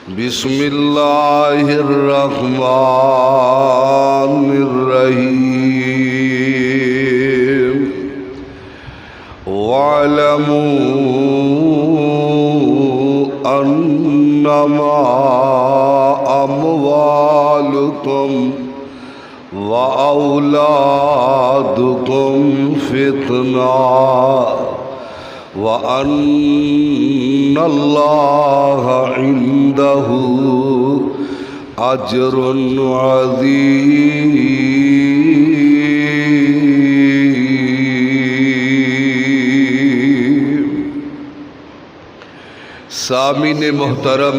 बिस्मिल्लाहिर्रहमानिर्रहीम। वअलमू अन्नमा अमवालुकुम व औलादुकुम फितना व अन्नल्लाह इंदहु अजरुन अज़ीम। सामीन मोहतरम,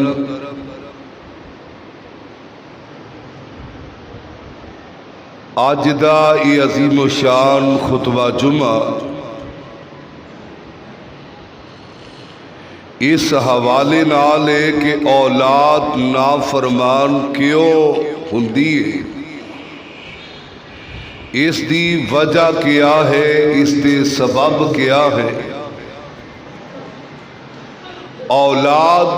अज दा ये अजीम शान खुतबा जुमा इस हवाले नाल है कि औलाद नाफरमान क्यों हुंदी है, इसकी वजह क्या है, इसके सबब क्या है। औलाद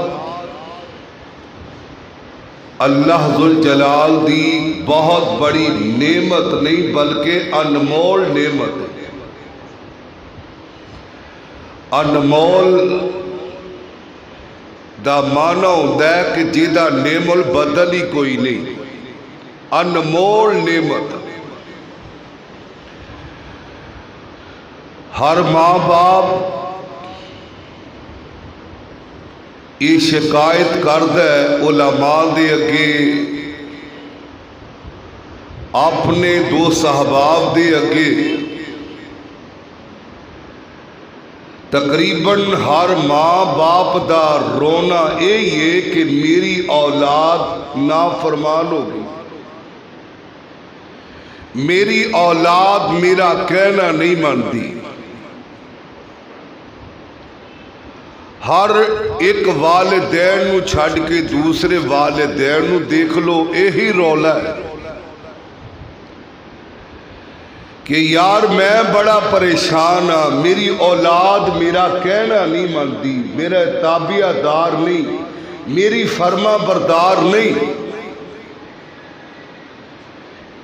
अल्लाह जुल जलाल दी बहुत बड़ी नेमत नहीं बल्कि अनमोल नेमत है। अनमोल दा माना होता है कि जिदा नेमल बदल ही कोई नहीं, अनमोल नेमत। हर माँ बाप ये शिकायत करता है उलमा दे अगे, अपने दोस्त अहबाब दे अगे, तकरीबन हर माँ बाप का रोना यही है कि मेरी औलाद नाफरमान हो गई, मेरी औलाद मेरा कहना नहीं मानती। हर एक वालिदैन नूं छड्ड के दूसरे वालिदैन नूं देख लो, यही रौला है कि यार मैं बड़ा परेशान हाँ, मेरी औलाद मेरा कहना नहीं मानती, मेरा ताबियादार नहीं, मेरी फर्मा बरदार नहीं।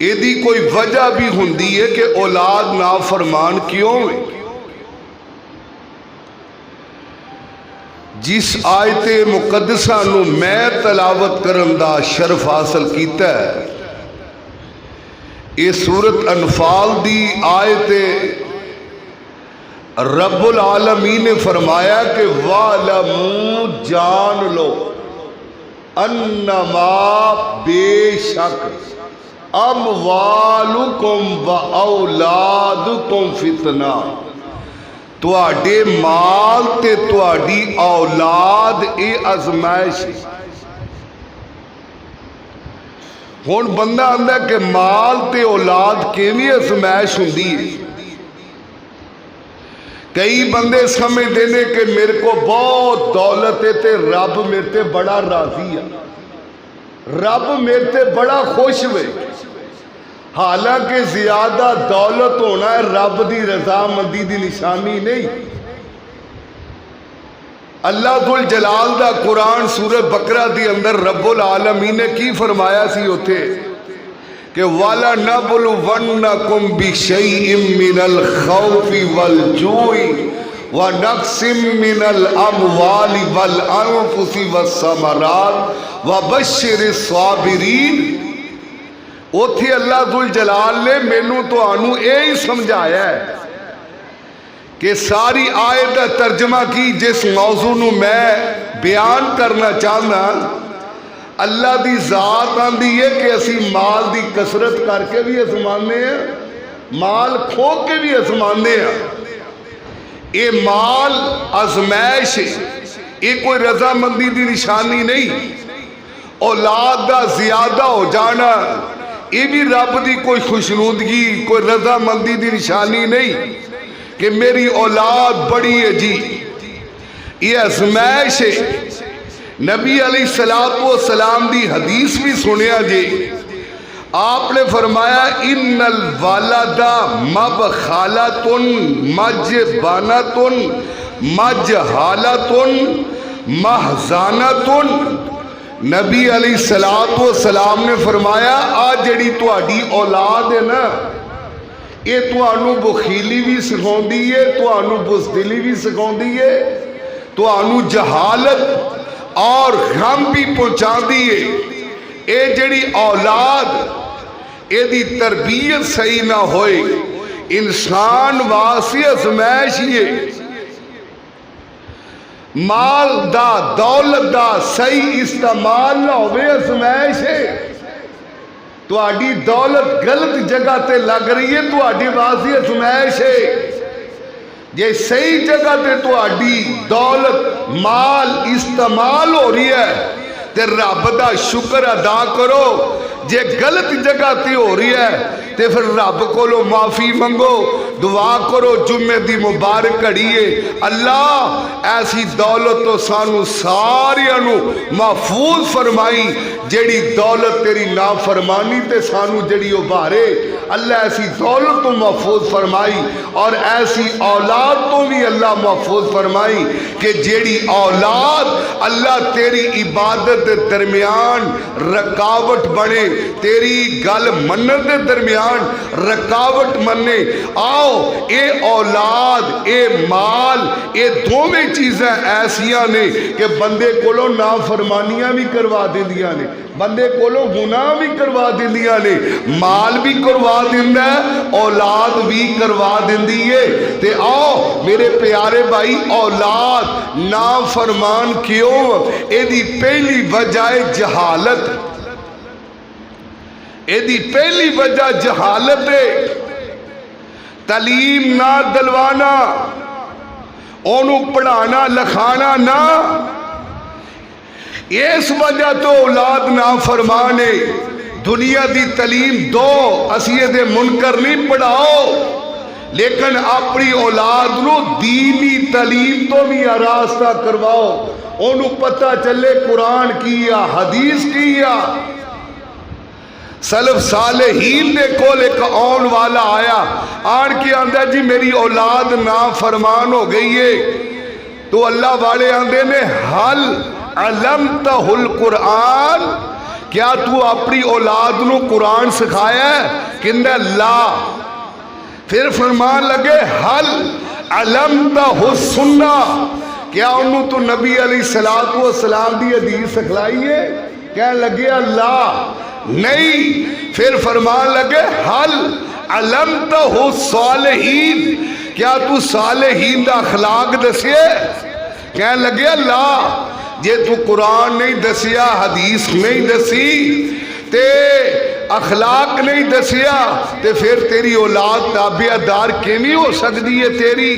यदि कोई वजह भी हुंदी है कि औलाद नाफरमान क्यों है। जिस आयते मुकद्दसा नूं मैं तलावत करन दा शरफ हासिल कीता है, ये सूरत अनफाल दी आयते रब्बुल आलमीन ने फरमाया कि वालमू जान लो अन्नमा बेशक अमवालुकुम व औलादुकुम फितना, तुहाडे माल ते तुहाडी औलाद ये आजमाइश है। हुण बंदा आंदा कि माल ते औलाद किवें आजमाइश हुंदी है। कई बंदे समझते हैं कि मेरे को बहुत दौलत है ते रब मेरे ते बड़ा राजी है, रब मेरे ते बड़ा खुश वे। हालांकि ज्यादा दौलत होना है रब की रजामंदी की निशानी नहीं। अल्लाह दुल जलाल दा कुरान सूरत बकरा दी अंदर रब्बुल आलमीन ने की फरमाया सी उथे कि वाला नबलुवन्नकुम बिशैइन मिनल खौफि वल जूइ व नक्सिम मिनल अमवालि वल अनफुसि वस्समरात व बश्शिरिस साबिरीन। उथे अल्लाह दुल जलाल ने मैनू तुहानू यही समझाया है कि सारी आयत का तर्जमा की जिस मौजू नू मैं बयान करना चाहना, अल्लाह की जात आंदी है कि असी माल की कसरत करके भी आजमाने हैं, माल खो के भी आजमाने हैं। ये माल आजमाइश है, ये कोई रजामंदी की निशानी नहीं। औलाद का ज्यादा हो जाना ये भी रब की कोई खुशनुदगी कोई रजामंदी की निशानी नहीं कि मेरी औलाद बड़ी है जी, ये आजमाइश है। नबी अलैहिस्सलाम दी हदीस भी सुनिया जी, आपने फरमाया इन्नल वालदा मबखालतुन मजबानतुन मजहालतुन महजानतुन नबी अलैहिस्सलातु वस्सलाम ने फरमाया आ जिहड़ी तुहाडी औलाद है ना, ये तुहानू बखीली भी सिखाउंदी है, तुहानू बुज़दिली भी सिखाउंदी है, तुहानू जहालत और गम भी पहुँचाती है। ये जिहड़ी औलाद यदी तरबियत सही ना होए, इंसान वास्ते अजमैश ही है। माल दा दौलत दा सही इस्तेमाल ना होवे अजमैश है। तुहाडी दौलत गलत जगह ते लग रही है, तुहाडी वास्ते अजमैश है। जे सही जगह ते तुहाडी दौलत माल इस्तेमाल हो रही है ते रब दा शुक्र अदा करो। जे गलत जगह ते हो रही है तो फिर रब को माफ़ी मंगो, दुआ करो। जुम्मे दी मुबारक घड़ी है, अल्लाह ऐसी दौलत तो सानू सारियां नू महफूज फरमाई जेड़ी दौलत तेरी नाफरमानी ते सानू जेड़ी उभारे। अल्लाह ऐसी दौलत तो महफूज फरमाई और ऐसी औलाद तो भी अल्लाह महफूज फरमाई कि जेड़ी औलाद अल्लाह तेरी इबादत के दरमियान रुकावट बने, तेरी गल मनन के दरमियान रुकावट मने। आओ ये औलाद ये माल ये दोवें चीज़ां ऐसियां ने कि बंदे कोलों नाफरमानियां भी करवा दिंदियां ने, बंदे कोलों गुनाह भी करवा दिंदियां ने। माल भी करवा दिंदा है, औलाद भी करवा दिंदी है। ते आओ मेरे प्यारे भाई, औलाद नाफरमान क्यों? एदी पहली वजह है जहालत। एदी पहली वजह जहालत है। तालीम ना दिलवाना, ओनू पढ़ाना लिखाना ना, इस वजह तो औलाद ना फरमाने। दुनिया की तालीम दो, असी ये मुनकर नहीं पढ़ाओ, लेकिन अपनी औलाद को दीनी तालीम तो भी आरास्ता करवाओ। ओनू पता चले कुरान की या हदीस की या सलफ सालेहीन दे कोल एक आउन वाला आया, आन के आंदा जी मेरी औलाद ना फरमान हो गई है। तो अल्लाह वाले आंदे ने हल अलमतहुल कुरान, क्या तू अपनी औलाद नू कुरान सिखाया है? कहंदा ला। फिर फरमान लगे हल अलमतहु सुन्ना, क्या उन्होंने तू नबी अलैहिस्सलातु वस्सलाम दी हदीस सिखलाई है? कह लगे अल्लाह नहीं। फिर फरमान लगे हल अलमतहु सालिहीन, क्या तू सालिहीन दा अखलाक दसे? कह लगे अल्लाह जे तू कुरान नहीं दसिया, हदीस नहीं दसी ते अखलाक नहीं दसिया ते फिर तेरी औलाद ताबेदार किवें हो सकती है? तेरी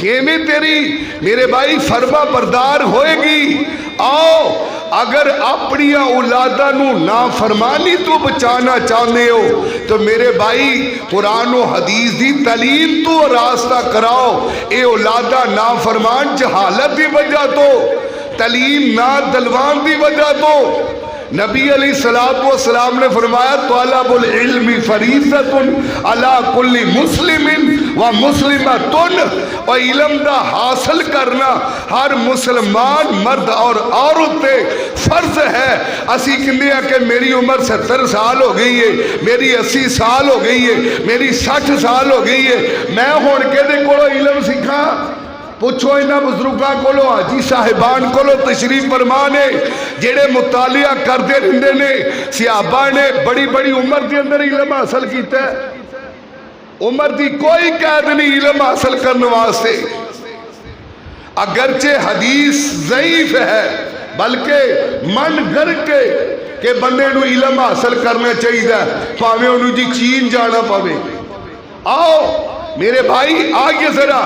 किवें तेरी मेरे भाई फरमा बरदार होएगी? आओ अगर अपनी औलादा नू ना फरमानी तो बचाना चाहते हो तो मेरे भाई कुरान और हदीस की तालीम तो रास्ता कराओ। ये औलादा ना फरमान जहालत की वजह तो, तालीम ना दलवान की वजह तो। नबी अलैहिस्सलातु वस्सलाम ने फरमाया तलबुल इल्मी फरीज़तुन अला कुल्ली मुस्लिमिन व मुस्लिमतुन, और इल्म दा हासिल करना हर मुसलमान मर्द और औरत पे फर्ज है। असी कहते हैं कि मेरी उम्र 70 साल हो गई है, मेरी 80 साल हो गई है, मेरी 60 साल हो गई है, मैं हुण किहदे कोलों इल्म सीखा? पुछो इन्होंने बुजुर्गों को, हाजी साहिबान को तशरीफ फरमा ने जेड़े मुतालिया करते रहंदे ने। सिहाबा ने बड़ी बड़ी उम्र के अंदर इल्म हासिल किया, उम्र की कोई कैद नहीं इल्म हासिल करने वास्ते। अगरचे हदीस ज़ईफ है, बल्कि मन करके बंदे नूं इल्म हासिल करना चाहिए, भावें उन्होंने जी चीन जाना पवे। आओ मेरे भाई आगे जरा,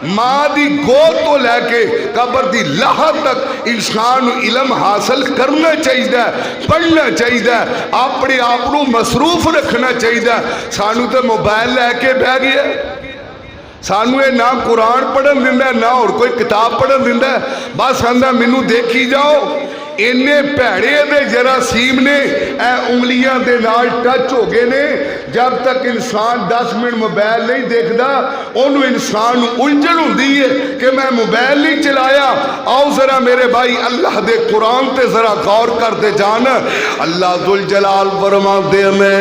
माँ की गोद तो लैके कबर की लाह तक इंसान इल्म हासिल करना चाहिए, पढ़ना चाहिए, अपने आप को मसरूफ रखना चाहिए। सानू तो मोबाइल लैके बह गया, सानू ये ना कुरान पढ़न दिंदा ना और कोई किताब पढ़न दिंदा, बस आंदा मैनू देखी जाओ। इन्ने भैड़े दे जरासीम ने ए उंगलियां दे नाल टच हो गए ने। जब तक इंसान 10 मिनट मोबाइल नहीं देखता उन्होंने इंसान उलझन होती है कि मैं मोबाइल नहीं चलाया। आओ जरा मेरे भाई अल्लाह दे कुरान ते जरा गौर करते जान। अल्लाह दुल जलाल फरमाते हैं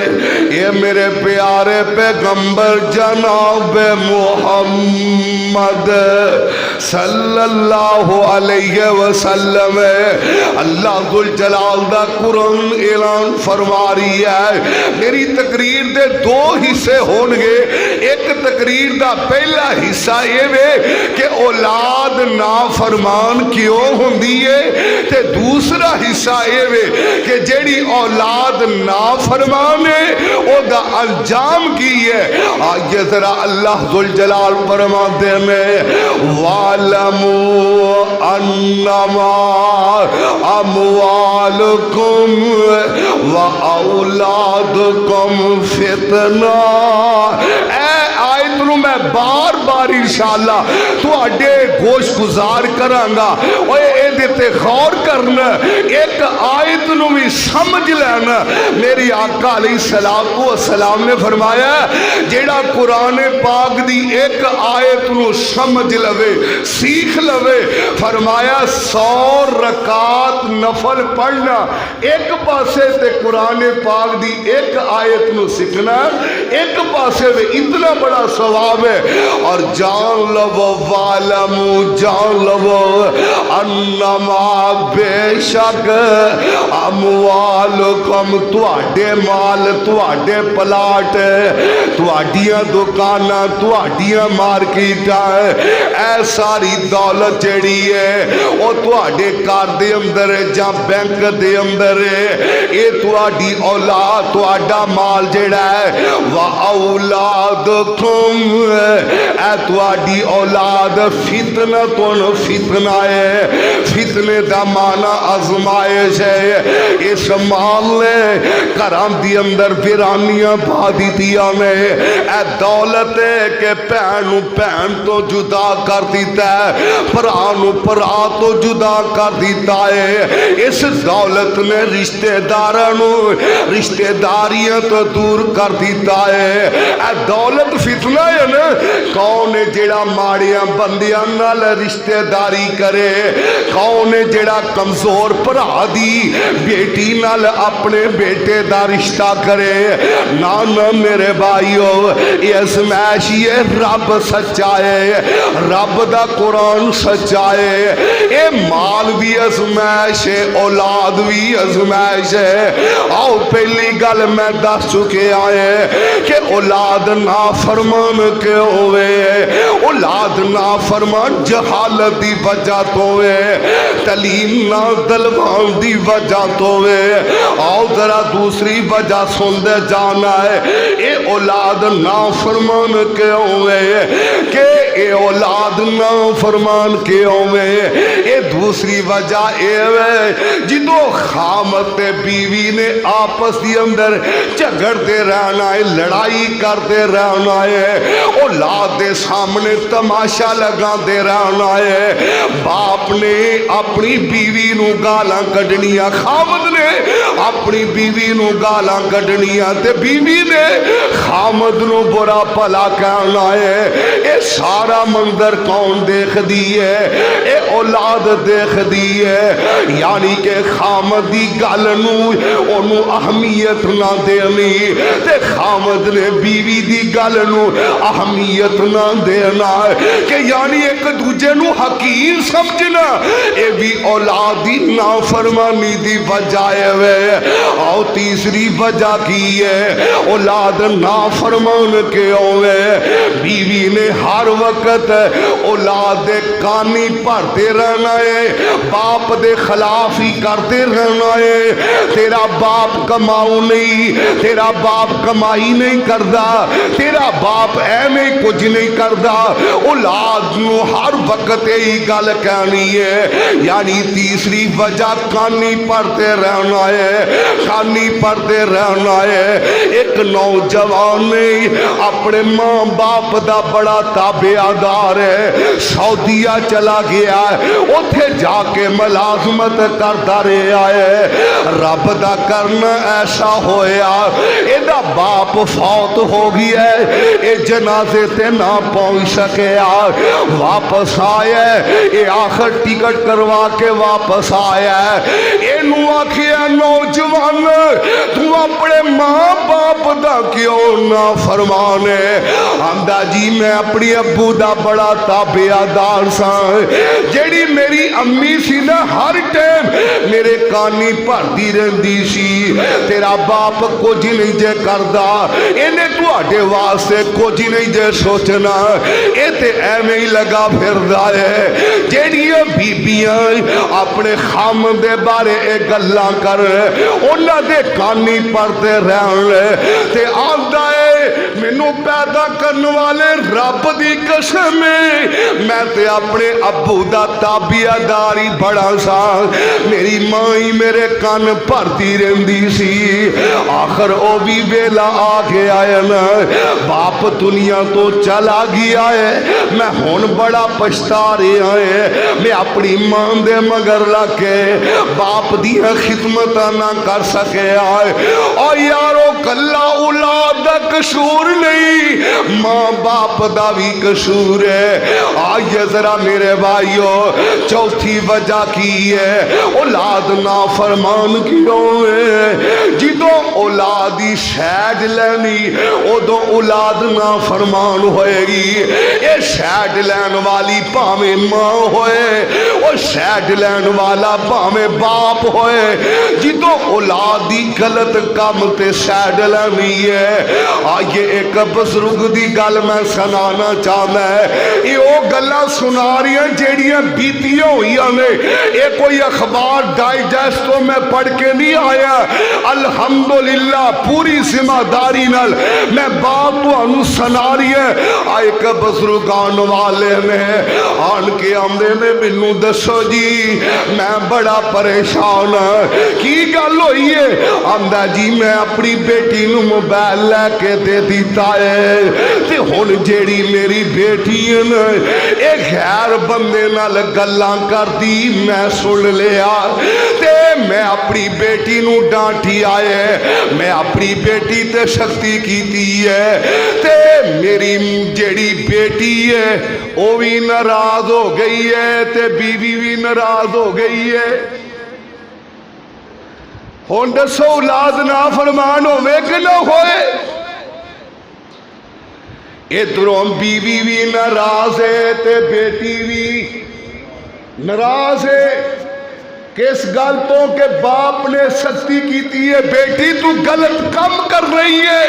ये मेरे प्यारे पैगंबर जनाब मुहम्मद सल्लल्लाहु अलैहि वसल्लम अल्लाह दुल जलाल दा कुरान ऐलान फरमा रही है। मेरी तकरीर दे दो हिस्से होंगे। एक तकरीर दा पहला हिस्सा ये वे कि औलाद नाफरमान क्यों होंदी है ते दूसरा हिस्सा ये वे कि जेड़ी औलाद नाफरमान है ओदा अंजाम की है। आज जरा अल्लाह दुल जलाल फरमाते हैं वालमू अन्नमा अमवालुकुम व औलादुकुम फितना। आयत नूं मैं बार बार इंशाअल्लाह तुहाडे गोश गुजार करांगा। ओए इहदे ते गौर करना, एक आयत नूं भी समझ लेना। मेरी आका अलैहिस्सलातु वस्सलाम ने फरमाया जेड़ा कुरान पाक दी एक आयत नूं समझ लवे सीख लवे, फरमाया 100 रकात नफल पढ़ना एक पासे ते कुरान पाक दी एक आयत नूं सीखना एक पासे में इतना बड़ा सवाब है। और जान लवो वालमू जान लवो अन्नमा बेशक अमवालुकुम तुहाडे माल तुहाडे प्लाट तुहाडियां दुकानां तुहाडियां मार्केटां ऐ सारी दौलत जेड़ी है वो तुहाडे घर दे अंदर जां बैंक दे अंदर ये तुहाडी औलाद तुहाडा माल जेड़ा है वा औलादुकुम ऐ तुहाडी औलाद फितनतुन फितना है। फितने दा माना आजमाइश है। इस माल ने घरां दी अंदर वीरानियां पा दित्तियां ने। ऐ दौलत है कि भैन नूं भैन तो जुदा कर दिता है, भरा नूं भरा तो जुदा कर दिता है। इस दौलत ने रिश्तेदारां नूं रिश्तेदारियां तो दूर कर दिता है। ऐ दौलत फितना है ना। कौन है जेड़ा माड़ियां बंदियां नाल रिश्तेदारी करे? कौन है जेड़ा कमजोर भरा दी बेटी नाल अपने बेटे दा रिश्ता करे? ना ना मेरे भाईओ ये अज़मैश ये रब सच्चा है, रब दा कुरान सच्चा है। ये माल भी अज़मैश है, औलाद भी अज़मैश है। आओ पहली गल मैं दस चुके आए कि औलाद ना फरमान क्यों होवे? औलाद ना फरमान जहालत दी वजह तो है, तलीम ना दलवान दी वजह तो है। आओ जरा दूसरी वजह सुनते जाना है ये औलाद ना फरमान क्यों है कि ये औलाद ना फरमान क्यों है? ये दूसरी वजह है जिदों खामत बीवी ने आपस के अंदर झगड़ते रहना है, लड़ाई करते रहना है, औलाद के सामने तमाशा लगाते रहना है। बाप ने अपनी बीवी नूं गालां कढ़नियां, खामद ने अपनी बीवी नूं गालां कढ़नियां ते बीवी ने खामद नूं बुरा भला कहना है। ये सारा मंजर कौन देखदी है? ये औलाद देखदी है। यानी कि खामद दी गल नूं ओनू अहमियत ना देनी ते खामद ने बीवी दी गल नूं अहमियत ना देना कि यानी एक दूजे नूं हकीर समझना। ये भी औलाद दी नाफरमानी दी वजह है। आओ तीसरी वजह की है? औलाद नाफरमान क्यों है? बीवी ने हर वक्त औलाद दे कानी भरते रहना है, बाप दे खिलाफ ही करते रहना है। तेरा बाप कमाऊ नहीं, तेरा बाप कमाई नहीं करता, तेरा बाप एवें कुछ नहीं करता। औलाद नूं हर वक्त यही गल कहनी है। यानी तीसरी वजह कानी भरते रहना है, कानी भरते रहना है। एक नौजवान ने अपने मां बाप का बड़ा ताबे ताबेदार है, सऊदीया चला गया है, उथे जाके मुलाजमत करता रहा है। रब दा करना ऐसा होया, एदा बाप फौत हो गया, ये जनाजे ते ना पहुंच सकिया, वापस आया, ये आखिर टिकट करवा के वापस आया। इनू आखिया नौजवान तू अपने मां बाप दा क्यों ना फरमाने? आंदा जी मैं अपनी अब्बू दा बड़ा ताबेदार सा, जेड़ी मेरी अम्मी सी ना हर टाइम मेरे कानी भरती रहती सी, तेरा बाप कुछ नहीं जे करदा, इन्हें तुहाडे वास्ते कुछ नहीं जे सोचना, ये ते एवें ही लगा फिरदा है। जेड़ियां बीबियां अपने खाम दे बारे ये गल्लां कर, उन्हां दे कानी भरते रहन ते आंदा है मैनू पैदा करने वाले रब दी कसम है, मैं ते अपने अब्बू दा ताबेदार ही बड़ा सा, मेरी मां ही मेरे कान भरती रहंदी सी। आखिर ओ भी वेला आ गया है ना, बाप दुनिया तो चला गया है, मैं हुण बड़ा पछता रहा है, मैं अपनी मां दे मगर लग के बाप दी खिदमत ना कर सकिया। और यारो कल्ला औलाद दा कसूर नहीं, मां बाप दा भी कसूर है। आइए जरा मेरे भाइयों, चौथी वजह की है, औलाद ना फरमान क्यों है? जिदों औलाद ही शैद लैनी उदों औलाद ना फरमान होएगी। ये शैद लैन वाली भावें मां होए, और शैद लैन वाला भावें बाप होए, जिदों औलाद ही गलत काम ते शैद लैनी है। आइए एक बजुर्ग की गल मैं सुनाना चाहना है, ये वो गल्लां सुना रही जेड़ियां बीतियां हुई ने, ये कोई अखबार डाइजेस्ट तो मैं पढ़ के नहीं आया, अल्हम्दुलिल्लाह पूरी जिम्मेदारी नाल मैं बात तुहानू सुना रही है। एक बजुर्ग आने वाले ने आन के आंदे ने, मैनू दसो जी मैं बड़ा परेशान हाँ, की गल हुई है? आंदा जी मैं अपनी बेटी नू मोबाइल लैके दे दिता है, ते हुण जेड़ी मेरी बेटी है ना, ये गैर बंदे नाल गल्लां करदी मैं सुन लिया, ते मैं अपनी बेटी नू डांटी आए, मैं अपनी बेटी ते सख्ती कीती है, ते मेरी जेड़ी बेटी है वो भी नाराज हो गई है, ते बीवी भी नाराज हो गई है। हुण दसो औलाद ना फरमान होवे कि ना होए? इधरों बीवी भी नाराज है ते बेटी भी नाराज है। किस गल तो के बाप ने सख्ती की है, बेटी तू गलत काम कर रही है,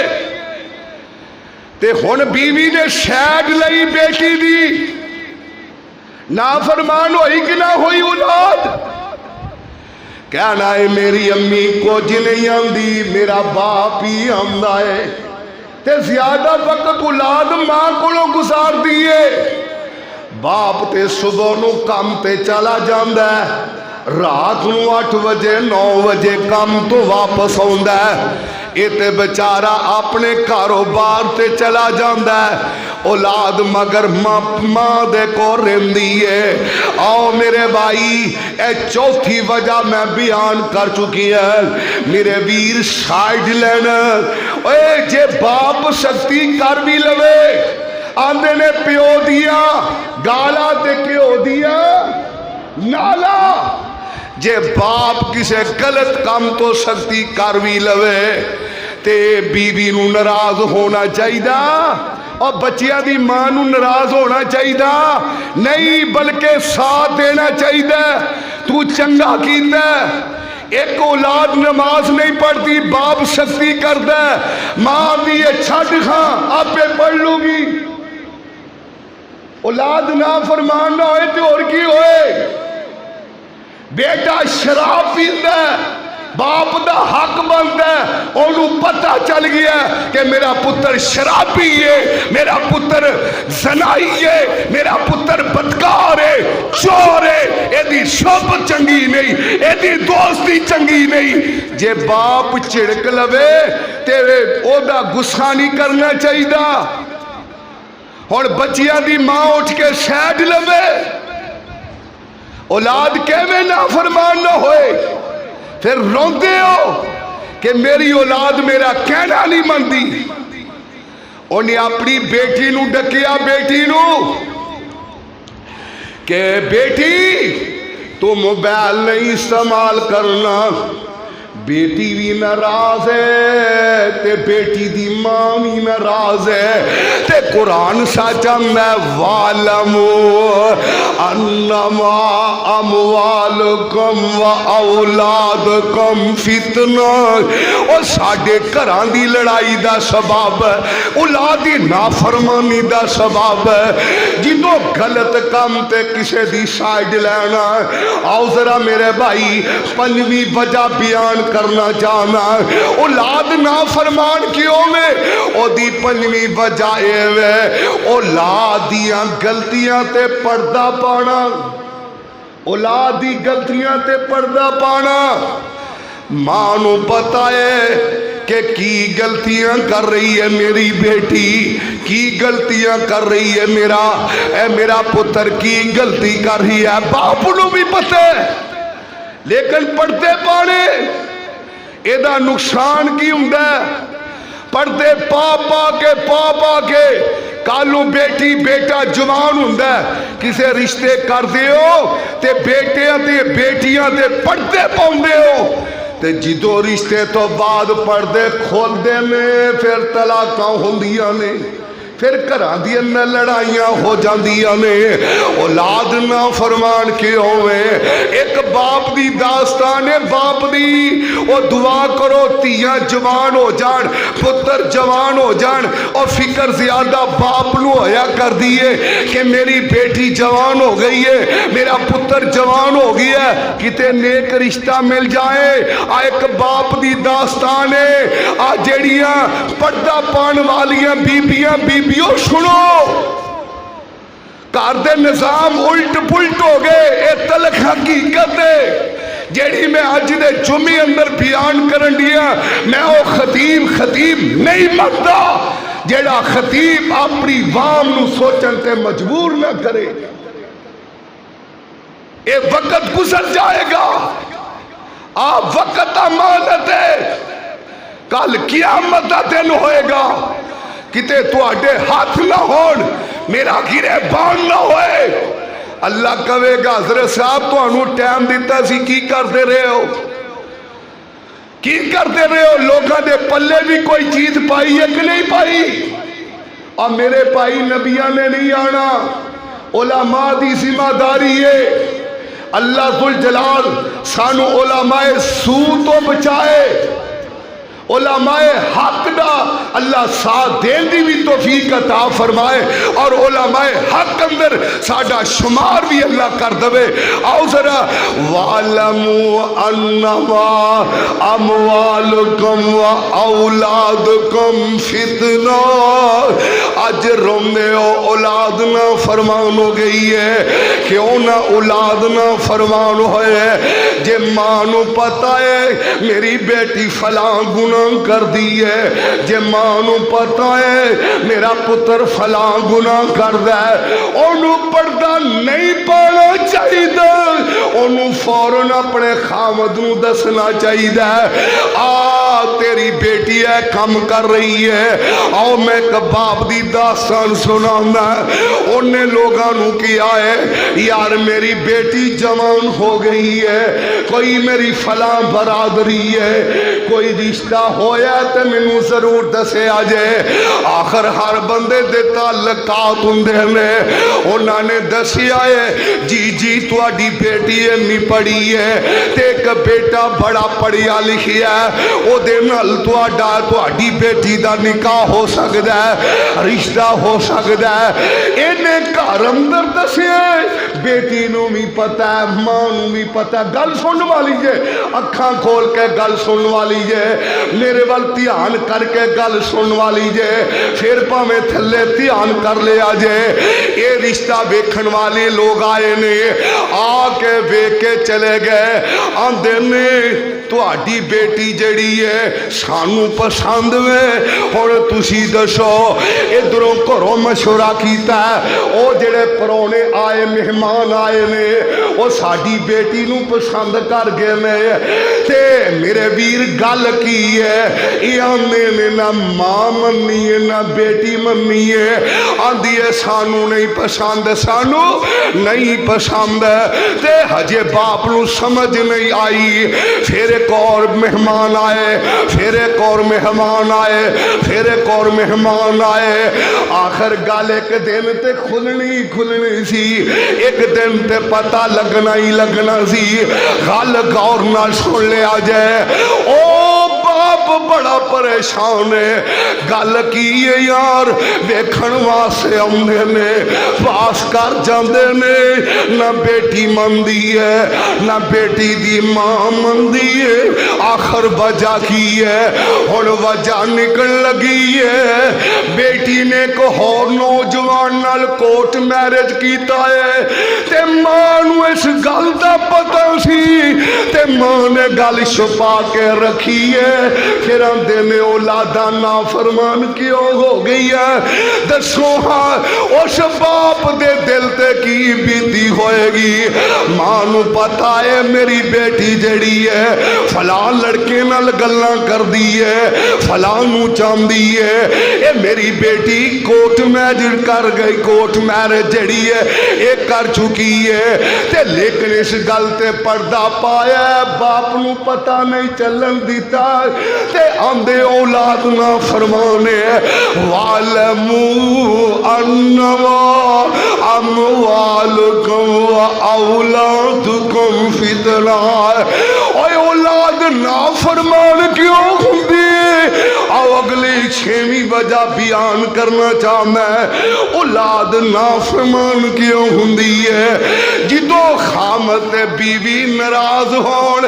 ते हुण बीवी ने शैद लई बेटी दी, ना फरमान होई कि ना होई औलाद? कहना है मेरी अम्मी कुछ नहीं आंदी, मेरा बाप ही आंदा है, ते ज्यादा वक्त औलाद मां कोलों गुजार दिए। बाप ते सुबह नू काम ते चला जांदा है, रात नू 8 बजे 9 बजे काम तो वापस आउंदा है, ये ते बेचारा अपने कारोबार ते चला जांदा है, औलाद मगर मां दे को रहिंदी है। आओ मेरे भाई, ए चौथी वजह मैं बयान कर चुकी है मेरे वीर, साइड लेना। ओए जे बाप शक्ति कर भी लवे, आंदे ने प्यो दिया गाला ते क्यों दिया नाला। जे बाप किसी गलत काम तो शक्ति कर भी लवे, ते बीवी नू नाराज होना चाहिए, और बच्चियां दी मां नू नाराज होना चाहिए नहीं, बल्कि साथ देना चाहिए। तू चंगा कीता, एक औलाद नमाज नहीं पढ़ती, बाप सख्ती करता, मां दी छड़ खां आपे पढ़ लूगी। औलाद ना फरमान ना होए तो और की होए? बेटा शराब पींदा, बाप दा हक बनता है, उन्होंने पता चल गया कि मेरा पुत्र शराबी है, मेरा पुत्र जनाई है, मेरा पुत्र बदकार है, चोर है, एदी शोभत चंगी नहीं, एदी दोस्ती चंगी नहीं। जे बाप झिड़क लवे ते ओदा गुस्सा नहीं करना चाहिए। हुण बच्चियां दी मां उठ के सैड लवे, औलाद कैवे नाफरमान ना होए, फिर रोंदे हो कि मेरी औलाद मेरा कहना नहीं मनती। उन्हें अपनी बेटी नूं डकिया, बेटी नूं कि बेटी तू मोबाइल नहीं इस्तेमाल करना। बेटी भी नाराज है ते बेटी दी मां भी नाराज है। ते कुरान साचा मैं वालमू अन्नमा अमवालुकुम व औलादुकुम फितना। और साडे घरां दी लड़ाई दा सबब औलाद दी नाफरमानी दा सबब जिदों गलत काम ते किसे दी साइड लेना। आओ जरा मेरे भाई पंजवीं वजह बयान करना चाहना। औलाद ना फरमान क्यों में ओदी पंजवीं वजह है औलाद दियां गलतियां ते पर्दा पाना। औलाद दी गलतियां ते पर्दा पाना। मां नूं पता है कि की गलतियां कर रही है मेरी बेटी, की गलतियां कर रही है मेरा पुत्र की गलती कर रही है। बाप नूं भी पता है, लेकिन पढ़ते पाने एदा नुकसान की हुंदा है। पढ़ते पा के कालू बेटी बेटा जवान हुंदा है, किसे रिश्ते करते हो ते बेटियां ते बेटियां ते पढ़ते पाउंदे हो ते जिदों रिश्ते तो बाद पढ़ते खोलते ने फिर तलाकां हुंदियां ने, फिर घरां दी लड़ाइयां हो जांदियां ने। औलाद ना फरमान के होवे। एक बाप दी दास्तान है, बाप दी ओ दुआ करो धीयां जवान हो जान, पुत्र जवान हो जान। और फिक्र ज्यादा बाप नूं होया कर दी है कि मेरी बेटी जवान हो गई है, मेरा पुत्र जवान हो गया है, किते नेक रिश्ता मिल जाए। आ एक बाप दी दास्तान है। आ जेड़ियां पर्दा पाने वालियां बीबियां बीबियों सुनो, घर दे निजाम उल्ट पुलट हो गए। ये तलख हकीकत है जेड़ी मैं अज दे जुमे अंदर बयान करन दिया। मैं वो खतीब नहीं मनता जेड़ा खतीब अपनी वाम नूं सोचन ते मजबूर ना करे। ये वक्त गुजर जाएगा। आ वक्त अमानत है, कल कियामत दा दिन होएगा। किते तुहाडे हाथ ना होण, मेरा गिरेबान ना होए। अल्लाह कहेगा हजरत साहब तुहानू टाइम दिता सी, की करते रहे हो, की करते रहे हो? लोगों के पल्ले भी कोई चीज पाई है कि नहीं पाई? और मेरे भाई नबिया ने नहीं आना, उलमा दी जिम्मेदारी है। अल्लाह जुल जलाल सानू उलमाए सू तो बचाए, उलमाए हक दा अल्लाह साथ देन दी भी तौफीक अता फरमाए और उलमाए हक अंदर साडा शुमार भी अल्लाह कर दवे। आओ जरा वालमू अन्नमा अमवालुकुम व औलादुकुम फितना। अज रोंदे हो औलाद ना फरमान हो गई है। क्यों ना औलाद ना फरमान होए? जे मां नू पता है मेरी बेटी फलां गुना कर दी है, जे मां नू पता है मेरा पुत्र फलां गुना करदा है, ओनू पर्दा नहीं पाना चाहिए, ओनू फौरन अपने खामद नू दसना चाहिए। आ तेरी बेटी है कम कर रही है। आओ मैं एक बाप दी दास्तान सुनाना। उन्हें लोगों नू किया है, यार मेरी बेटी जवान हो गई है, कोई मेरी फलां बरादरी है, कोई रिश्ता होया तो मैनू जरूर दसे जे। आखिर हर बंदे दे ताल्लुकात हुंदे ने। उन्होंने दसिया है जी जी तुहाडी बेटी इन्नी पढ़ी है ते एक बेटा बड़ा पढ़िया लिखिया है, ओदे नाल तुहाडा तुहाडी बेटी दा निकाह हो सकदा है, रिश्ता हो सकदा है। इन्हें घर अंदर दसिया, बेटी नू भी पता है, मां नू भी पता है। गल सुन वाली जे, अखां खोल के गल सुन वाली जे, मेरे वाल ध्यान करके गल सुन वाली जे, फिर भावें थले ध्यान कर लिया जे। ये रिश्ता वेखण वाले लोग आए ने, आके वेख के चले गए। आंदे ने तुहाडी बेटी जड़ी है सानू पसंद वे हुण तुसी दसो इधरों घरों मशवरा कीता ओ जेड़े परौने आए मेहमान आए ने वो साडी बेटी नू पसंद कर गए ने ते मेरे वीर गल की है ये आंदे ने ना मां मन्नी है ना बेटी मन्नी है आंदी है सानू नहीं पसंद सानू नहीं पसंद ते हजे बाप नू समझ नहीं आई फिर एक और मेहमान आए फिर एक और मेहमान आए फिर एक और मेहमान आए आखिर गल एक दिन ते खुलनी सी एक दिन ते पता लगना ही लगना सी गल गौर नाल सुन लिया जाए ओ बाप बड़ा परेशान है गल की है यार वेखण वास्ते आउंदे ने पास कर जांदे ने ना बेटी मनदी है ना बेटी दी मां मनदी है आखिर वजह की है हुण वजह निकल लगी है बेटी ने एक होर नौजवान नाल कोर्ट मैरिज कीता है ते मां नूं इस गल दा पता सी ते मां ने गल छुपा के रखी है फिर आंदे ने औलादा नाफरमान क्यों हो गई है दसो हाँ उस बाप दे दिल ते की बीती होएगी मां नूं पता है मेरी बेटी जड़ी है फलां लड़के नाल गल्लां करदी है फलां नूं चाहंदी है ये मेरी बेटी कोर्ट मैरिज कर गई कोर्ट मैरिज जड़ी है ये कर चुकी है ते लेकिन इस गल ते पर्दा पाया बाप नूं पता नहीं चलन दिता ते आंदे औलाद ना फरमाने वालमू अन्नमा अमवालुकुम व औलादुकुम फितना ओए औलाद ना फरमान क्यों हुंदी आओ अगली 6वीं वजह बयान करना चाहना औलाद ना फरमान क्यों हुंदी है जिदों खामद ते बीवी नाराज होण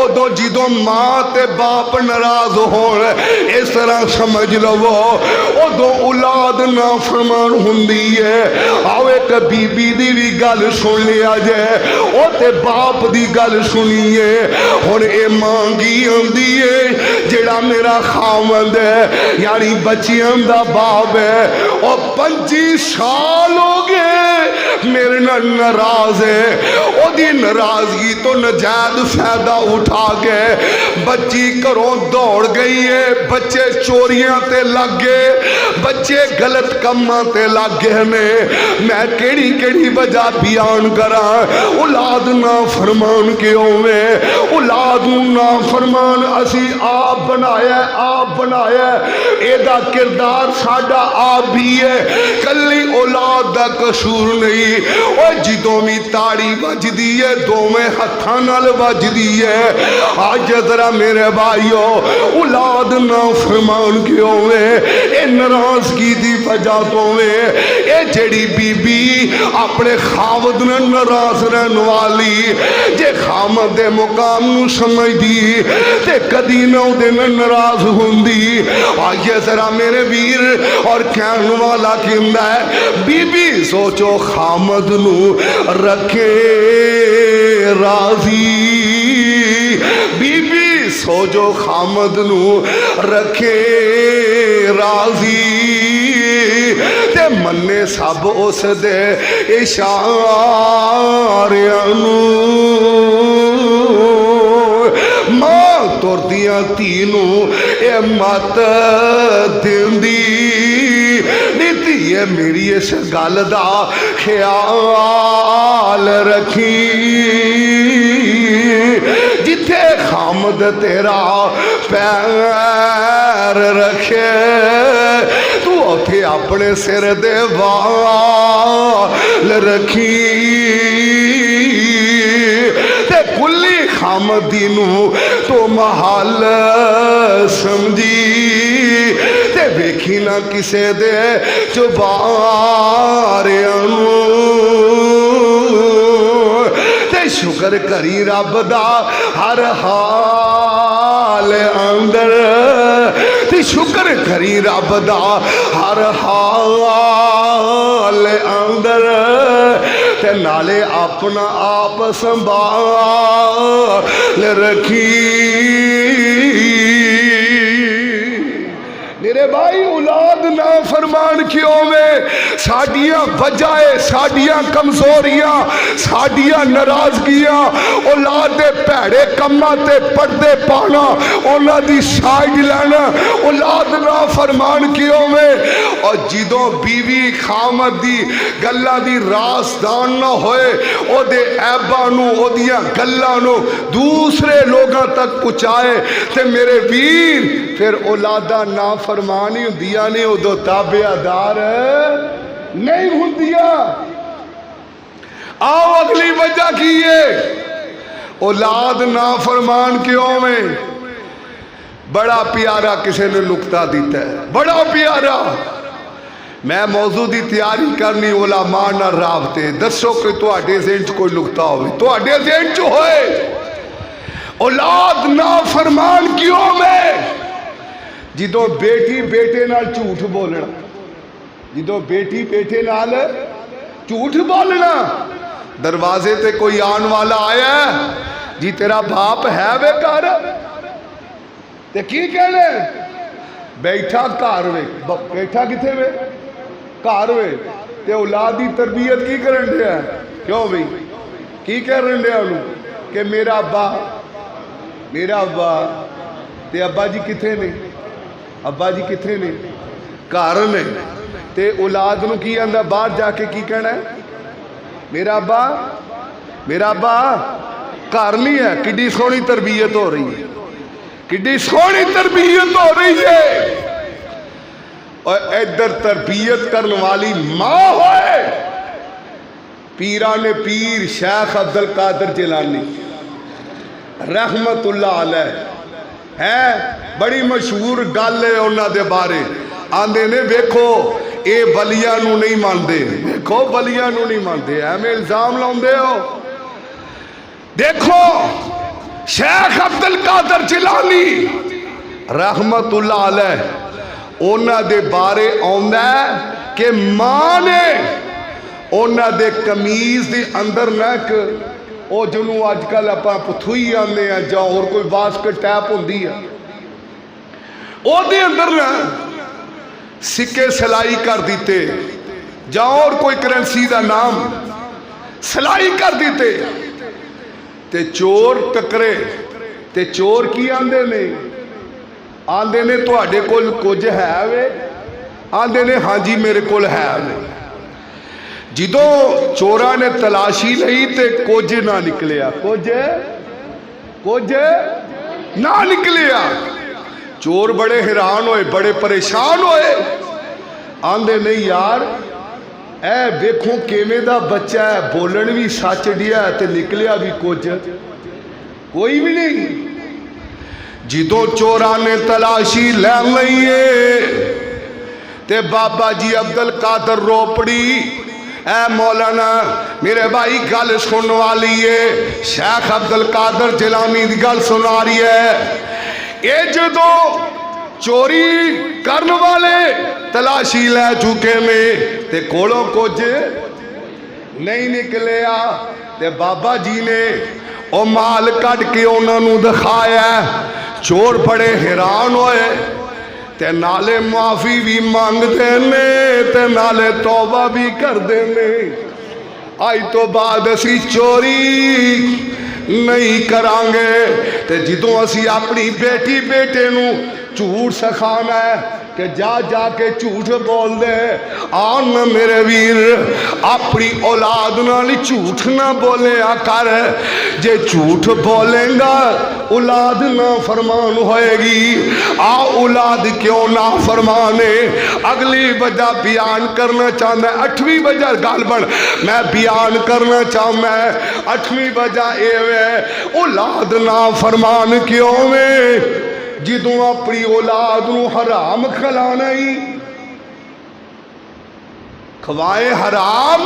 उदों जिदों मां ते बाप नाराज होण इस तरह समझ लवो उदों औलाद ना फरमान हुंदी है आओ एक बीबी दी भी गल सुन लिया जाए ओ ते बाप दी गल सुनिए हुण ए मांगी आंदी है जेड़ा मेरा खामद है यानी बच्चियां दा बाप है ओ 25 साल हो गए मेरे नाल नाराज है ओदी नाराजगी तो नजायज फायदा उठा के बच्ची घरों दौड़ गई है बच्चे चोरियां ते लग गए बच्चे गलत कामां ते लग गए ने मैं केड़ी केड़ी वजह बयान करा औलाद ना फरमान क्यों वे औलाद ना फरमान असी आप बनाया एदा किरदार साडा आप भी है कली औलाद दा कसूर नहीं ओ जिदों भी ताड़ी बजदी है दोवें हत्थां नाल बजदी है आज जरा मेरे भाईओ औलाद ना फरमान क्यों वे ए नाराजगी दी वजह तो वे ए जेड़ी बीबी अपने खामद नाल नाराज रहन वाली जे खामद दे मुकाम नूं समझदी ते कदी ना उहदे नाल नाराज हुंदी आइए जरा मेरे वीर और कहने वाला कहंदा है बीबी सोचो खामद नूं रखे राजी बीबी सोचो खामद नूं रखे राजी ते मन्ने सब उस दे इशारियां नूं मां तुरदियां धी नूं ए मत दिंदी धीए मेरी इस गल दा ख्याल रखी जिथे खामद तेरा पैर रखे तू उथे अपने सिर दे वाल रखी ते कुली खामदी नूं तो महल समझी ते वेखी ना किसे दे चुबारियां ते शुक्र करी रब दा हर हाल अंदर ते शुक्र करी रब दा हर हाल अंदर ते नाले अपना आप संभाल रखी। मेरे भाई औलाद ना फरमान क्यों में साडियां वजह साडियां कमजोरियां साडियां नाराजगियां औलाद दे भैड़े कम्मां ते पर्दे पाना उन्हां दी साइड लेना औलाद ना फरमान क्यों में। और जिदों बीवी खामद दी गल्लां दी रासदान ना होए ओदे ऐबां नूं ओदियां गल्लां नूं दूसरे लोगां तक पहुंचाए ते मेरे वीर फिर औलादा ना फरमान ही हुंदियां ने उदों ताबेदार नहीं हुंदियां। आओ अगली वजह की है औलाद ना फरमान क्यों में। बड़ा प्यारा किसी ने नुकता दिता है बड़ा प्यारा। मैं मौजू की तैयारी करनी उलमा नाल राबते दसो कि तुहाडे ज़हन च कोई नुकता होवे तुहाडे ज़हन च होए। औलाद ना फरमान क्यों में। जिदों बेटी बेटे नाल झूठ बोलना जिदों बेटी बेटे नाल झूठ बोलना दरवाजे ते कोई आन वाला आया जी तेरा बाप है वे घर ते की कहने बैठा घर वे बैठा किथे वे घर वे ते औलाद की तरबियत की करन दिया क्यों बई की करन दिया उन्होंने कि मेरा अब्बा ते अब्बा जी किथे ने अब्बा जी किथे ने घर ने ते औलाद नूं की आंदा बाहर जाके की कहना है मेरा अब्बा घर नहीं है। किड्डी सोहनी तरबियत हो रही है किड्डी सोहनी तरबियत हो रही है। और इधर तरबियत करने वाली मां होए पीरा ने पीर शेख अब्दुल कादिर जिलानी रहमतुल्लाह अलैह है बड़ी मशहूर गल है उन्हां दे बारे आंदे ने वेखो ये वलियां नूं नहीं मानते देखो वलियां नूं नहीं मानते एवें इल्जाम लाउंदे हो। देखो शेख अब्दुल कादिर जिलानी रहमतुल्लाह अलैह उन्हां दे बारे आउंदा है कि मां ने उन्हां दे कमीज दे अंदर ना एक ਉਹ ਜਿਹਨੂੰ ਅੱਜ ਕੱਲ ਆਪਾਂ ਪਥੂਈ ਆਉਂਦੇ ਆ ਜਾਂ ਹੋਰ ਕੋਈ ਬਾਸਕਟ ਟੈਪ ਹੁੰਦੀ ਆ ਉਹਦੇ ਅੰਦਰ ਨਾ ਸਿੱਕੇ ਸਿਲਾਈ ਕਰ ਦਿੱਤੇ ਜਾਂ ਹੋਰ ਕੋਈ ਕਰੰਸੀ ਦਾ ਨਾਮ ਸਿਲਾਈ ਕਰ ਦਿੱਤੇ ਤੇ ਚੋਰ ਟਕਰੇ ਤੇ ਚੋਰ ਕੀ ਆਂਦੇ ਨੇ ਤੁਹਾਡੇ ਕੋਲ ਕੁਝ ਹੈ ਵੇ ਆਂਦੇ ਨੇ ਹਾਂਜੀ ਮੇਰੇ ਕੋਲ ਹੈ ਵੇ। जिदों चोरा ने तलाशी लई ते कुछ ना निकलिया कुछ ना निकलिया। चोर बड़े हैरान होए बड़े परेशान होए आंदे नहीं यार ए वेखो किवें दा बच्चा है बोलन भी सच दिया ते निकलिया भी कुछ कोई भी नहीं। जिदों चोरा ने तलाशी लै लई ते बाबा जी अब्दुल कादिर रोपड़ी ऐ मौलाना मेरे भाई गल सुनने वाली है शेख अब्दुल कादिर जिलानी की गल सुना रही है। ये जो चोरी करने वाले तलाशी लै चुके ने ते कोलों कुछ नहीं निकलिया ते बाबा जी ने ओ माल कट के उन्होंने दिखाया। चोर बड़े हैरान होए ते नाले माफी भी मांगते ने ते नाले तौबा भी करते ने आज तो बाद असी चोरी नहीं करांगे ते जिदों असी अपनी बेटी बेटे नूं झूठ सिखाना है कि जा जाके झूठ बोल दे आन मेरे वीर अपनी औलाद नाल झूठ ना बोलिया कर जे झूठ बोलेगा औलाद ना फरमान होएगी। आ औलाद क्यों ना फरमाने अगली वजह बयान करना चाहना 8वीं वजह गल बन मैं बयान करना चाहना 8वीं वजह ये औलाद ना फरमान क्यों में जिदों अपनी औलाद नूं हराम खिलाना ही खवाए हराम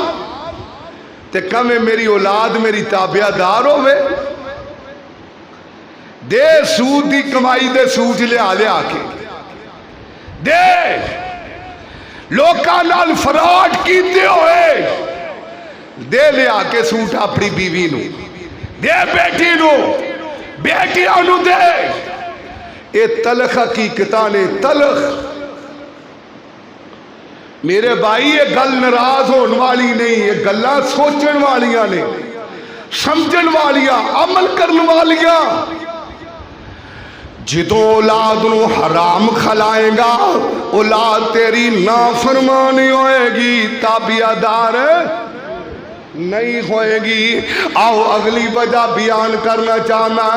ते कमे मेरी औलाद मेरी ताबियादार होवे दे सूद की कमाई दे सूद लिया के दे लोकां नाल फराड कीते होए दे लिया के सूट अपनी बीवी नू, दे बेटी नू, बेटियां नू दे। ये तलख हकीकत ने, तलख। मेरे भाई ये गल नाराज होने वाली नहीं, ये गल्लां सोचण वालियां ने, समझण वालियां, अमल करने वालियां। जिदों औलाद नू हराम खिलाएगा औलाद तेरी नाफरमानी होएगी, ताबियादार नहीं होएगी। आओ अगली वजह बयान करना चाहना,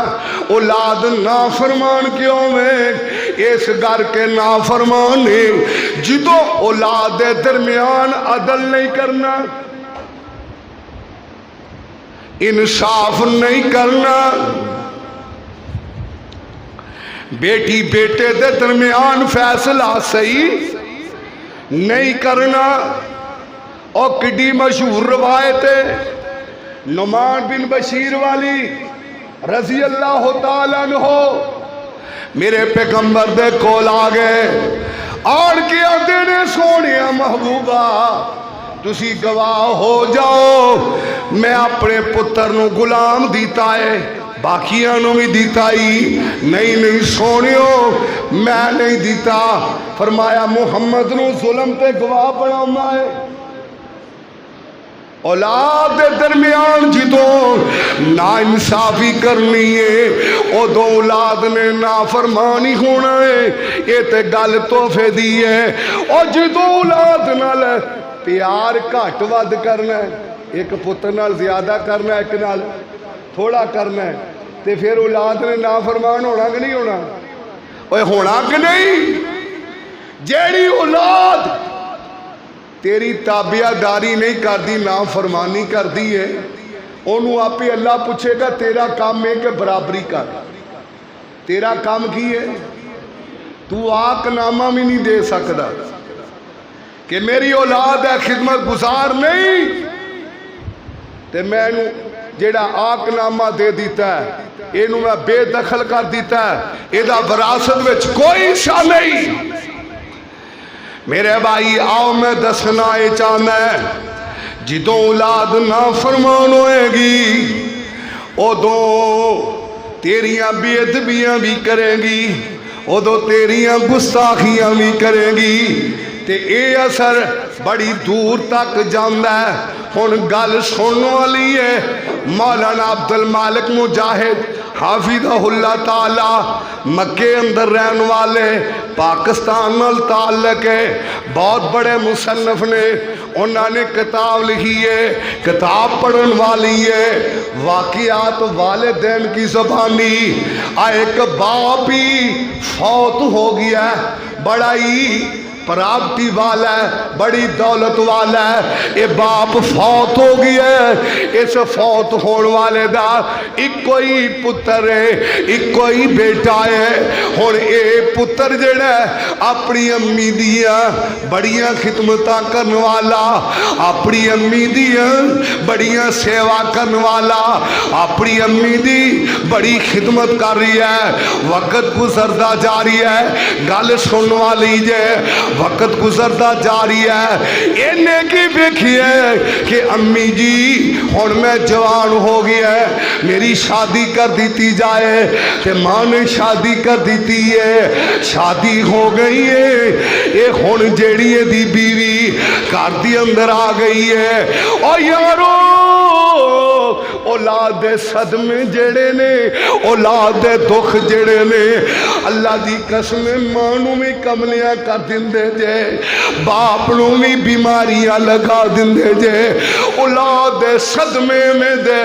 औलाद नाफरमान क्यों में? इस घर के नाफरमान ने जिदों औलाद के दरमियान अदल नहीं करना, इंसाफ नहीं करना, बेटी बेटे के दरमियान फैसला सही नहीं करना। और किड्डी मशहूर रवायत है नुमान बिन बशीर वाली रजी अल्लाह तआला अन्हो मेरे पैगंबर दे कोल आ गए आड़ के आते ने, सोने महबूबा तुसी गवाह हो जाओ, मैं अपने पुत्र नू गुलाम दिता है, बाकियां नू भी दिता ही नहीं। नहीं सोनियो मैं नहीं दिता। फरमाया मुहम्मद नू जुल्म ते गवाह बनाना है। औलाद के दरमियान जिदों ना इंसाफी करनी है उदों औलाद ने नाफरमान ही होना है। ये तो गल तोहफे दी है। और जिदों औलाद नाल प्यार घट वध करना है, एक पुत्र नाल ज्यादा करना, एक नाल थोड़ा करना है, तो फिर औलाद ने नाफरमान होना कि नहीं होना? ओए होना कि नहीं? जेड़ी औलाद तेरी ताबियादारी नहीं करती, ना फरमानी करती है, उन्होंने आपे अल्लाह पूछेगा तेरा काम है कि बराबरी कर। तेरा काम की है? तू आकनामा भी नहीं दे सकता कि मेरी औलाद है खिदमत गुजार नहीं, तो मैनू जेड़ा आकनामा दे दिता है इनू मैं बेदखल कर दिता है, इहदा विरासत विच कोई हिस्सा नहीं। मेरे भाई आओ मैं दसना ये चाहना है, जिदों औलाद ना फरमान होएगी उदों तेरियां बेअदबियां भी करेगी, उदों तेरियां गुस्ताखियां भी करेगी, ते ये असर बड़ी दूर तक जाता है। हुण गल सुनने वाली है। मौलाना अब्दुल मालिक मुजाहिद हाफिज़हुल्लाह ताला मक्के अंदर रहने वाले, पाकिस्तान नाल ताल्लुक है, बहुत बड़े मुसन्नफ ने, उन्होंने किताब लिखी है, किताब पढ़ने वाली है, वाक़ियात वालिदैन की ज़बानी। एक बाप ही फौत हो गया, बड़ा ही प्रॉपर्टी वाला है, बड़ी दौलत वाला है, ये बाप फौत हो गया है। इस फौत होने वाले दा इको ही पुत्र है, इको ही बेटा है। हुण ये पुत्र जेड़ा अपनी अम्मी दियां बड़ियां खिदमतां करने वाला, अपनी अम्मी दियां बड़ियां सेवा करने वाला, अपनी अम्मी दी बड़ी खिदमत कर रही है। वक्त गुजरता जा रही है, गल सुनने वाली जे वक्त गुजरता जा रही है। इन्हें की देखिए कि अम्मी जी हुण मैं जवान हो गया है, मेरी शादी कर दी जाए, तो माँ ने शादी कर दी है, शादी हो गई है। ये हुण जेड़ी दी बीवी घर दी अंदर आ गई है। और यारो औलाद दे सदमे जेड़े ने, औलाद दे दुख जेड़े ने, अल्लाह दी कसम मां नूं भी कमलियां कर दिंदे जे, बाप नूं भी बीमारियां लगा दिंदे जे। औलाद दे सदमे में दे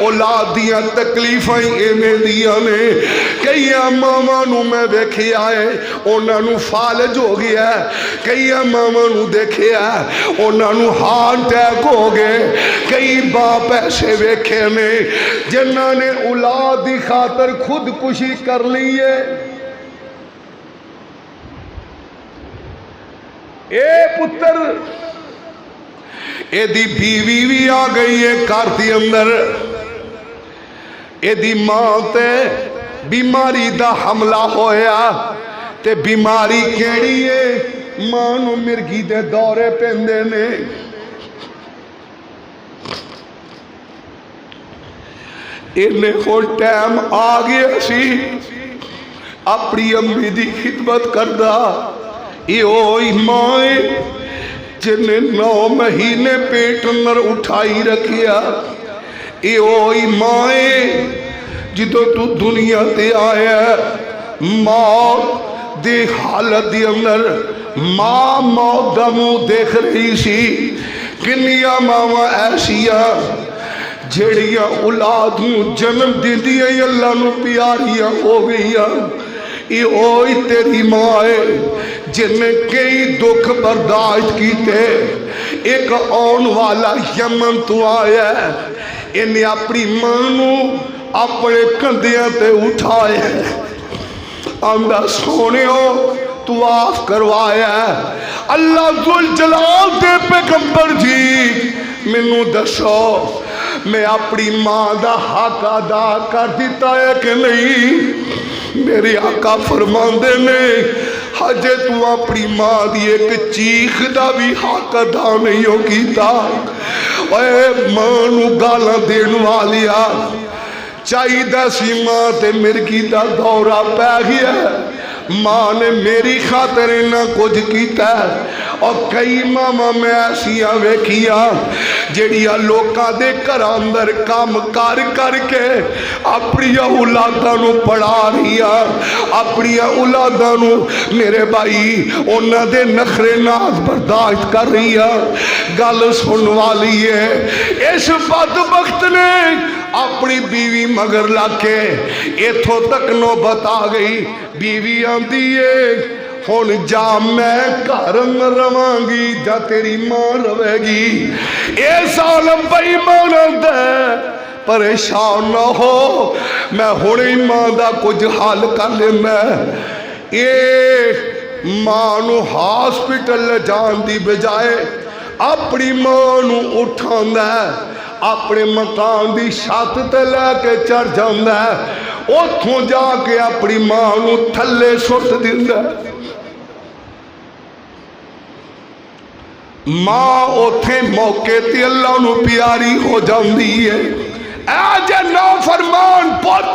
औलाद दियां तकलीफां इवें दियां ने। कई मावां नूं मैं वेखिया है उन्हां नूं फालज हो गया, कई मावां नूं देखिया उन्हां नूं हार्ट अटैक हो गए, कई बाप ऐसे वेखे ने जिन्हां ने औलाद की खातर खुदकुशी कर ली है। ए पुत्र एदी बीवी भी आ गई है घर के अंदर, एदी मां ते बीमारी दा हमला होया, ते बीमारी केड़ी है? मां नूं मिर्गी दे दौरे पैंदे ने। इन्हें हो टाइम आ गया सी अपनी अम्मी की खिदमत करदा। ये मां जिन्हें 9 महीने पेट अंदर उठाई रखिया। ये मां जो तू दुनिया ते आया मौत दे हालत के अंदर मां मौत का मुंह देख रही सी। किन्नियां मावां ऐसिया जेड़िया औलाद नूं जन्म दिंदियां ही अल्लाह नूं प्यारियां हो गईयां। ये तेरी मां है जिन्हें कई दुख बर्दाश्त किए। एक आने वाला यमन तो आया, इन्हें अपनी मां नूं अपने कंधियां ते उठाया। आंदा सोनियो तू आफ करवाया। अल्लाह जुल जलाल दे पैगंबर जी मैनू दसो मैं अपनी मां का हक अदा कर दिता है कि नहीं। मेरे आका फरमाते ने हजे तू अपनी मां की एक चीख का भी हक अदा नहीं हो किया। मां नू गालां देण वालिया चाहिए सी मां ते मिर्गी का दौरा पै गया। मां ने मेरी खातर इन्ना कुछ किया। और कई मावां मैं ऐसिया वेखिया जड़िया लोगों के घर अंदर काम कर करके अपनी औलादां नूं पढ़ा रही अपनी औलादां नूं मेरे भाई उन्हां दे नखरे नाज बर्दाश्त कर रही है। गल सुन वाली है इस बदबख्त ने अपनी बीवी मगर लाके इथों तक नौबत आ गई। बीवी आंदी है हुण जा मैं घर रवांगी जा तेरी मां रवेगी। ये सालम बेईमान परेशान ना हो मैं हुण ही मां का कुछ हल कर लेना। ये मां नूं हॉस्पिटल ले जाण दी बजाय अपनी मां नूं उठांदा अपने मकान की छत ते लैके चढ़ जांदा उथों जाके अपनी मां नूं थल्ले सुट दिंदा। मां उथे मौके ते अल्लाह नूं प्यारी हो जाती है। ऐ जे नाफरमान पुत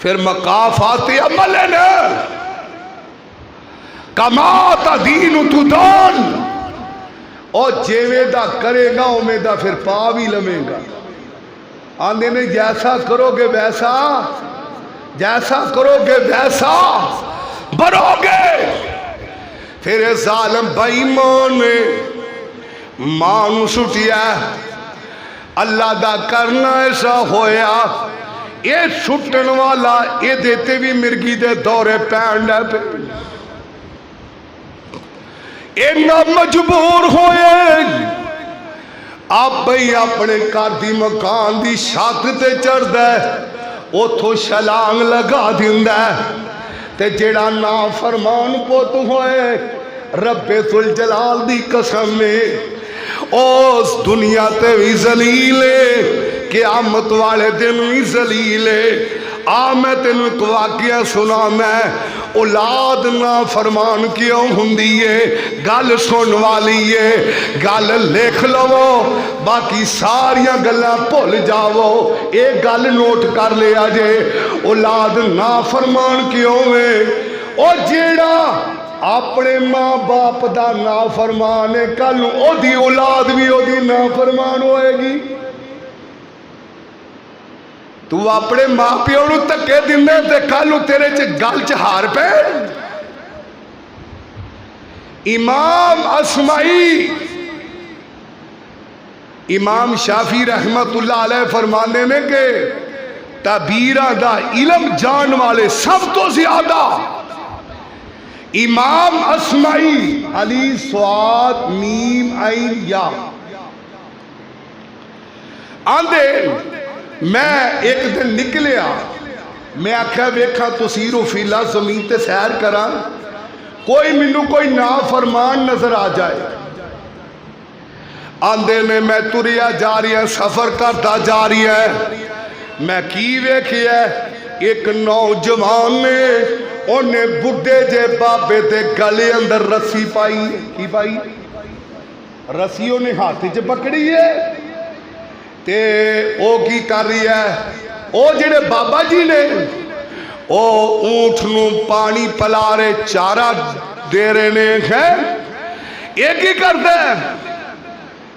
फिर मकाफात अमल है ना कमाता दीन तुदान और जेवें दा करेगा उवें दा फिर पा भी लवेगा। आंदे ने जैसा करोगे वैसा जैसा करोगे वैसा भरोगे। फिर जालिम बेईमान ने मां नूं सुटिया अल्लाह दा करना ऐसा होया ये सुटन वाला ये ते भी मिर्गी दे दौरे पैण लग पे। इन्ना मजबूर होए आप ही अपने घर की मकान की छत ते चढ़दा उथों छलांग लगा दिंदा ते जेड़ा ना फरमान पुत होए रब्बे तुल जलाल दी कसम उस दुनिया ते भी जलील क़यामत वाले दिन भी जलील। आ मैं तेन एक वाकया सुना मैं औलाद ना फरमान क्यों हुंदी है गल सुन वाली है। गल लिख लवो बाकी सारिया गल्लां भुल जावो। ये गल नोट कर लिया जे औलाद ना फरमान क्यों है ओ जेड़ा अपने माँ बाप का ना फरमान है कल ओदी औलाद भी ओदी ना फरमान होएगी। तू अपने मां प्यो नूं धक्के दिंदे ते कल तेरे च गल च हार पे। इमाम असमाई इमाम शाफी रहमतुल्लाह अलैह फरमाने ने के तबीरा दा इलम जान वाले सब तो ज्यादा इमाम असमाई अली स्वाद मीम आइन या आंदे। मैं एक दिन निकलिया मैं आख्या वेखा तसीरो फीला जमीन ते सैर करा कोई मैनू कोई ना फरमान नजर आ जाए। आंदे ने मैं तुरिया जा रही है सफर करता जा रही है। मैं की वेखिया एक नौजवान ने उन्हें बुढ़े जे बाबे के गले अंदर रस्सी पाई की पाई रस्सी उन्हें हाथ च पकड़ी है। ते ओ की कर रही है, ओ जेड़े बाबा जी ने ओ ऊंट नू पानी पिला रहे, चारा दे रहे ने। खैर एक ही करता है,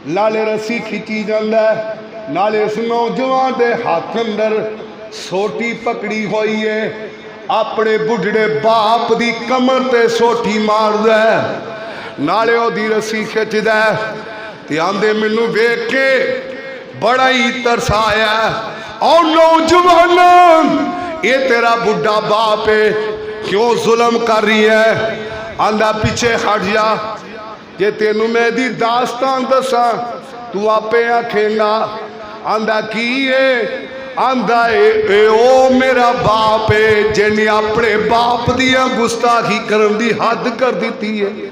नाले रस्सी खिंची जाता है, नाले इस नौजवान के हाथ अंदर सोटी पकड़ी हुई है, अपने बुढ़ड़े बाप दी कमर ते सोटी मारद है, नाले ओदी रस्सी खिंचदा ते आंदे मैनू वेख के बड़ा ही तरस आया। और नौजवान ये तेरा बुढ़ा बाप है, क्यों जुल्म कर रही है? आंदा पीछे हट जा, जे तेनू मैं दी दास्तान दसा तू आपे आखेगा। आंदा की है? आंदा ए ओ मेरा बाप है जिन्हें अपने बाप दियां गुस्ताखी करन दी हद कर दी है।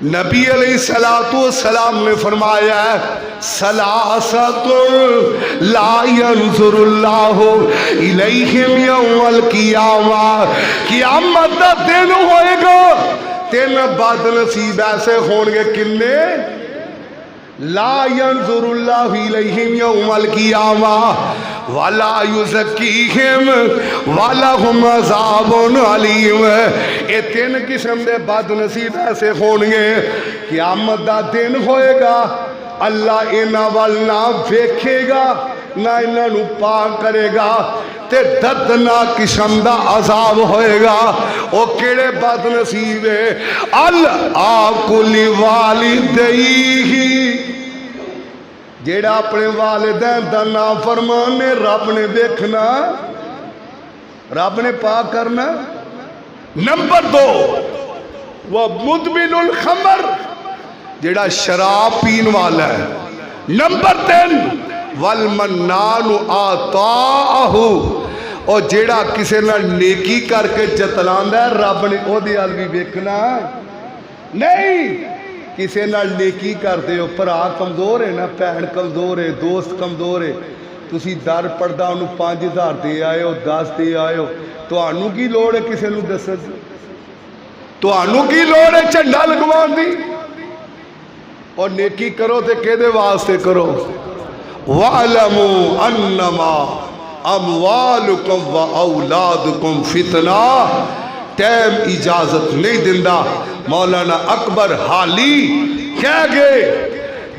नबी अलैहिस्सलातु वस्सलाम ने फरमाया सलासतुन ला यंजुरुल्लाहु इलैहिम यौमल क़ियामा, क़ियामत दा दिन होएगा, तीन बदनसीब ऐसे होंगे किन्ने? ला यंजुरुल्लाहु इलैहिम यौमल क़ियामा वाला युज़क्कीहिम वलहुम अज़ाबुन अलीम। ये तीन किस्म के बदनसीब ऐसे होंगे, क़यामत दा दिन होएगा, अल्लाह इन्हां वल ना वेखेगा ना इन्हां नू पाक करेगा, ते दर्दनाक किस्म दा अजाब होएगा। ओ केड़े बदनसीब है? अल आकुली वालिदैहि, जेड़ा अपने वालिदैन दा नाफरमान ने रब ने देखना, रब ने पाक करना। नंबर 2 वह मुदमिनुल खमर, जेड़ा शराब पीन वाला है। नंबर 3 वल मन्नानु आताहु, और जेड़ा किसी नाल नेकी करके जतलांदा है, रब ने ओहदे अल भी देखना नहीं। किसी नाल नेकी करते हो, भरा कमजोर है ना, भैन कमजोर है, दोस्त कमजोर है, तुसी दर पड़दा उन्होंने 5000 दे आए हो, 10 दे आए हो, तुहानू की लोड़ है किसी नू दस्सण दी? तुहानू की लोड़ है झंडा लगवाउण दी? और नेकी करो तो किहदे वास्ते करो? वालमू अन्नमा अमवालुकुम व औलादुकुम फितना, टाइम इजाजत नहीं दिंदा। मौलाना अकबर हाली कह गए,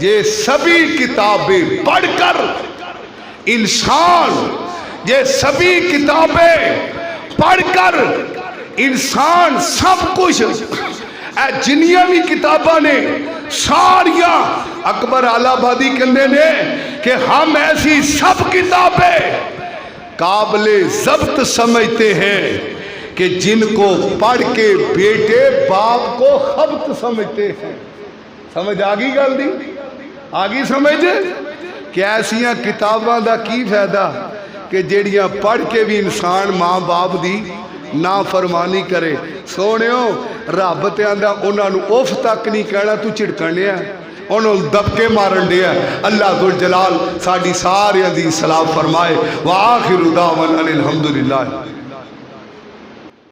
ये सभी किताबें पढ़कर इंसान, ये सभी किताबें पढ़कर इंसान सब कुछ जिन्नियां भी किताबां ने सारिया, अकबर आलाबादी कहते ने कि हम ऐसी सब किताबें काबिले जब्त समझते हैं कि जिनको पढ़ के बेटे बाप को खब्त समझते हैं। समझ आ गई गल दी? आ गई समझ कि ऐसिया किताबां दा की फायदा कि जेड़ियां पढ़ के भी इंसान माँ बाप दी ना फरमानी करे। सोनियो रब ते आंदा उन्होंने उफ तक नहीं कहना, तू झिड़कन दिया, उन्होंने दबके मारन दिया। अल्लाह दुल जलाल साडी सारियां दी सलाह फरमाए। व आखिरु दावना अनिल हम्दुलिल्लाह।